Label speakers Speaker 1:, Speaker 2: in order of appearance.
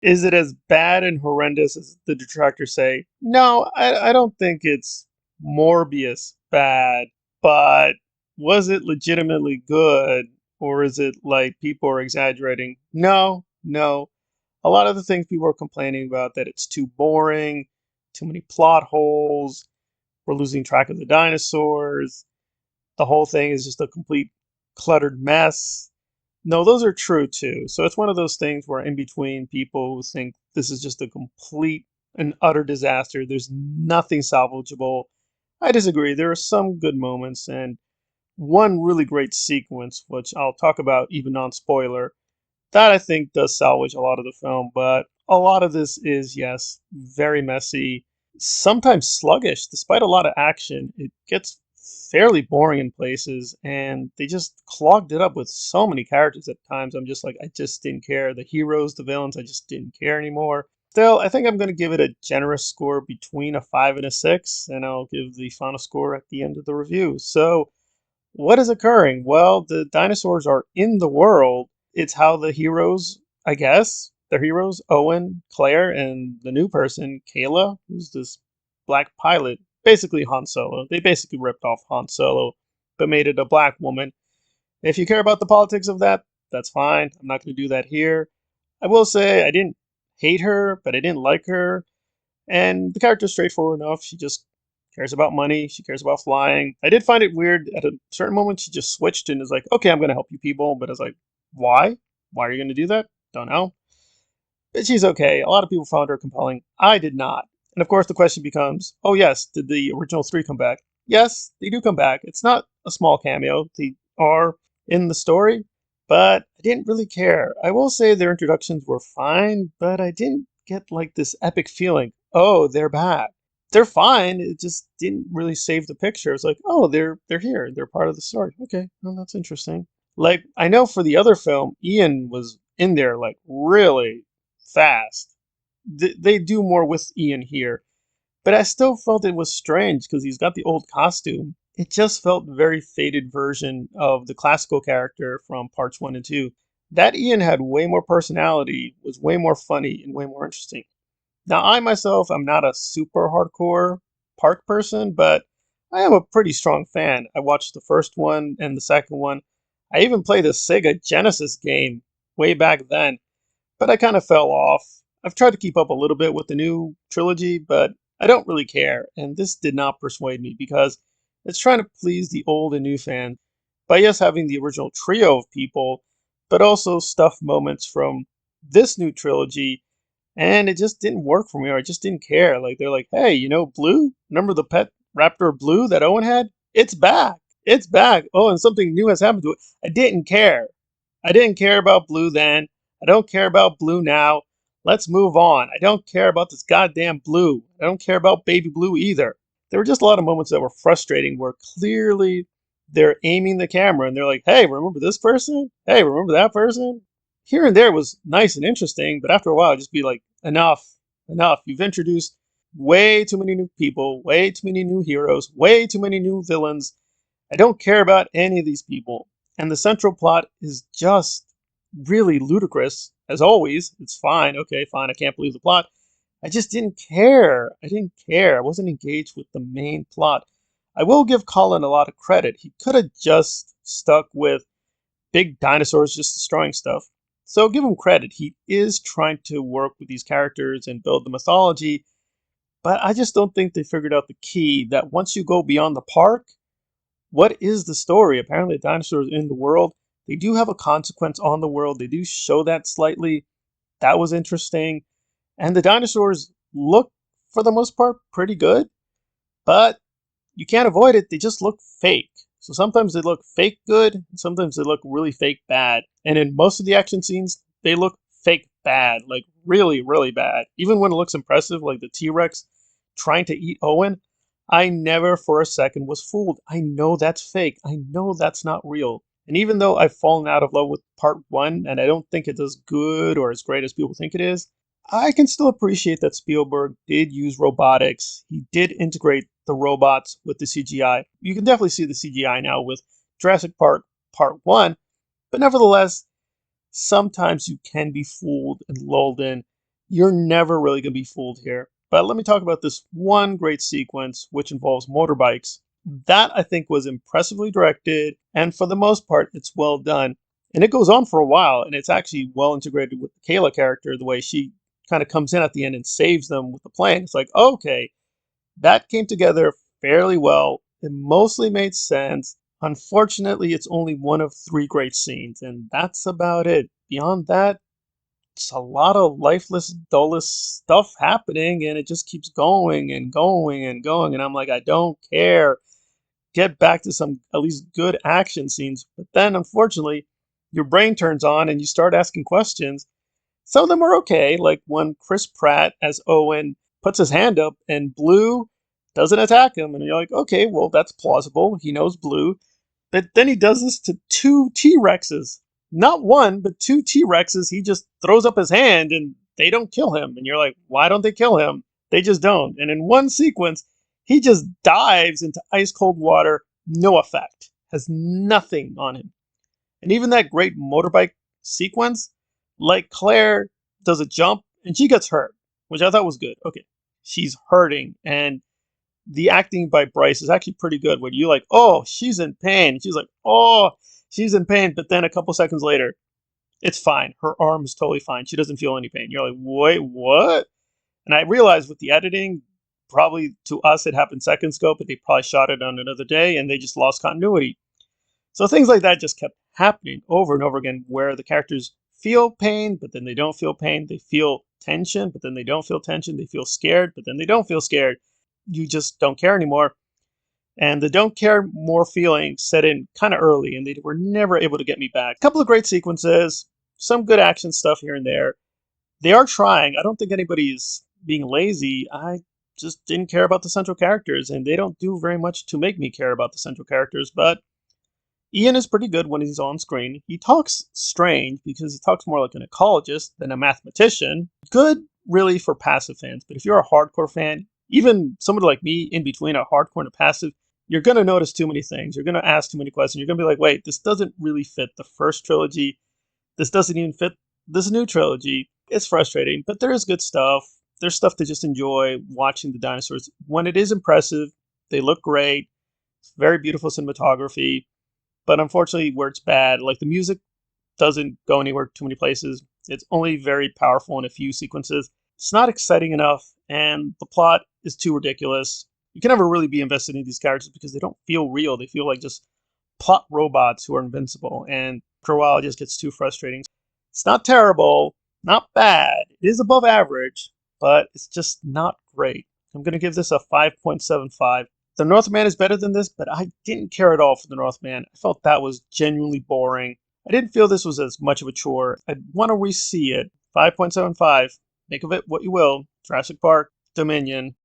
Speaker 1: Is it as bad and horrendous as the detractors say? No, I don't think it's Morbius bad, but was it legitimately good? Or is it like people are exaggerating? No, no. A lot of the things people are complaining about that it's too boring, too many plot holes, we're losing track of the dinosaurs, the whole thing is just a complete cluttered mess. No, those are true too. So it's one of those things where in between people who think this is just a complete and utter disaster, there's nothing salvageable. I disagree. There are some good moments and one really great sequence, which I'll talk about even non spoiler, that I think does salvage a lot of the film. But a lot of this is, yes, very messy, sometimes sluggish. Despite a lot of action, it gets fairly boring in places, and they just clogged it up with so many characters at times. I'm just like, I just didn't care. The heroes, the villains, I just didn't care anymore. Still, I think I'm going to give it a generous score between a 5 and a 6, and I'll give the final score at the end of the review. So, what is occurring? Well, the dinosaurs are in the world. It's how the heroes, I guess, they're heroes, Owen, Claire, and the new person, Kayla, who's this black pilot, basically Han Solo. They basically ripped off Han Solo, but made it a black woman. If you care about the politics of that, that's fine. I'm not going to do that here. I will say I didn't hate her, but I didn't like her. And the character's straightforward enough. She just cares about money. She cares about flying. I did find it weird at a certain moment. She just switched and is like, okay, I'm going to help you people. But I was like, why? Why are you going to do that? Don't know. But she's okay. A lot of people found her compelling. I did not. And of course, the question becomes, oh, yes, did the original three come back? Yes, they do come back. It's not a small cameo. They are in the story, but I didn't really care. I will say their introductions were fine, but I didn't get like this epic feeling. Oh, they're back. They're fine. It just didn't really save the picture. It's like, oh, they're here. They're part of the story. Okay, well, that's interesting. Like I know for the other film, Ian was in there like really fast. They do more with Ian here, but I still felt it was strange because he's got the old costume. It just felt very faded version of the classical character from parts one and two. That Ian had way more personality, was way more funny, and way more interesting. Now, I myself, I'm not a super hardcore park person, but I am a pretty strong fan. I watched the first one and the second one. I even played a Sega Genesis game way back then, but I kind of fell off. I've tried to keep up a little bit with the new trilogy, but I don't really care, and this did not persuade me because it's trying to please the old and new fans by yes having the original trio of people, but also stuff moments from this new trilogy, and it just didn't work for me, or I just didn't care. Like they're like, hey, Blue? Remember the pet raptor Blue that Owen had? It's back. It's back. Oh, and something new has happened to it. I didn't care. I didn't care about Blue then. I don't care about Blue now. Let's move on. I don't care about this goddamn Blue. I don't care about Baby Blue either. There were just a lot of moments that were frustrating where clearly they're aiming the camera and they're like, hey, remember this person? Hey, remember that person? Here and there was nice and interesting, but after a while, I'd just be like, enough, enough. You've introduced way too many new people, way too many new heroes, way too many new villains. I don't care about any of these people. And the central plot is just really ludicrous, as always. It's fine. Okay, fine. I can't believe the plot. I just didn't care. I didn't care. I wasn't engaged with the main plot. I will give Colin a lot of credit. He could have just stuck with big dinosaurs just destroying stuff. So give him credit. He is trying to work with these characters and build the mythology, but I just don't think they figured out the key that once you go beyond the park, what is the story? Apparently, the dinosaurs in the world, they do have a consequence on the world. They do show that slightly. That was interesting. And the dinosaurs look, for the most part, pretty good, but you can't avoid it. They just look fake. So sometimes they look fake good, and sometimes they look really fake bad. And in most of the action scenes, they look fake bad, like really, really bad. Even when it looks impressive, like the T Rex trying to eat Owen, I never for a second was fooled. I know that's fake. I know that's not real. And even though I've fallen out of love with part one, and I don't think it's as good or as great as people think it is, I can still appreciate that Spielberg did use robotics. He did integrate the robots with the CGI. You can definitely see the CGI now with Jurassic Park Part 1, but nevertheless, sometimes you can be fooled and lulled in. You're never really going to be fooled here. But let me talk about this one great sequence, which involves motorbikes. That I think was impressively directed, and for the most part, it's well done. And it goes on for a while, and it's actually well integrated with the Kayla character, the way she kind of comes in at the end and saves them with the plane. It's like, okay, that came together fairly well. It mostly made sense. Unfortunately, it's only one of three great scenes, and that's about it. Beyond that, it's a lot of lifeless, dullless stuff happening, and it just keeps going and going and going. And I'm like, I don't care. Get back to some at least good action scenes. But then, unfortunately, your brain turns on and you start asking questions. Some of them are okay, like when Chris Pratt as Owen puts his hand up and Blue doesn't attack him. And you're like, okay, well, that's plausible. He knows Blue. But then he does this to two T-Rexes. Not one, but two T-Rexes. He just throws up his hand and they don't kill him. And you're like, why don't they kill him? They just don't. And in one sequence, he just dives into ice cold water, no effect, has nothing on him. And even that great motorbike sequence, like Claire does a jump and she gets hurt, which I thought was good. Okay, she's hurting, and the acting by Bryce is actually pretty good. When you like, oh, she's in pain. She's like, oh, she's in pain. But then a couple seconds later, it's fine. Her arm is totally fine. She doesn't feel any pain. You're like, wait, what? And I realized with the editing, probably to us it happened second scope, but they probably shot it on another day and they just lost continuity. So things like that just kept happening over and over again, where the characters feel pain, but then they don't feel pain. They feel tension, but then they don't feel tension. They feel scared, but then they don't feel scared. You just don't care anymore. And the don't care more feeling set in kind of early, and they were never able to get me back. A couple of great sequences, some good action stuff here and there. They are trying. I don't think anybody's being lazy. I just didn't care about the central characters, and they don't do very much to make me care about the central characters, but Ian is pretty good when he's on screen. He talks strange because he talks more like an ecologist than a mathematician. Good, really, for passive fans. But if you're a hardcore fan, even somebody like me in between a hardcore and a passive, you're going to notice too many things. You're going to ask too many questions. You're going to be like, wait, this doesn't really fit the first trilogy. This doesn't even fit this new trilogy. It's frustrating, but there is good stuff. There's stuff to just enjoy watching the dinosaurs. When it is impressive, they look great. It's very beautiful cinematography. But unfortunately, where it's bad, like the music doesn't go anywhere too many places. It's only very powerful in a few sequences. It's not exciting enough, and the plot is too ridiculous. You can never really be invested in these characters because they don't feel real. They feel like just plot robots who are invincible, and after a while, it just gets too frustrating. It's not terrible, not bad. It is above average, but it's just not great. I'm going to give this a 5.75. The Northman is better than this, but I didn't care at all for the Northman. I felt that was genuinely boring. I didn't feel this was as much of a chore. I'd want to re-see it. 5.75. Make of it what you will. Jurassic Park, Dominion.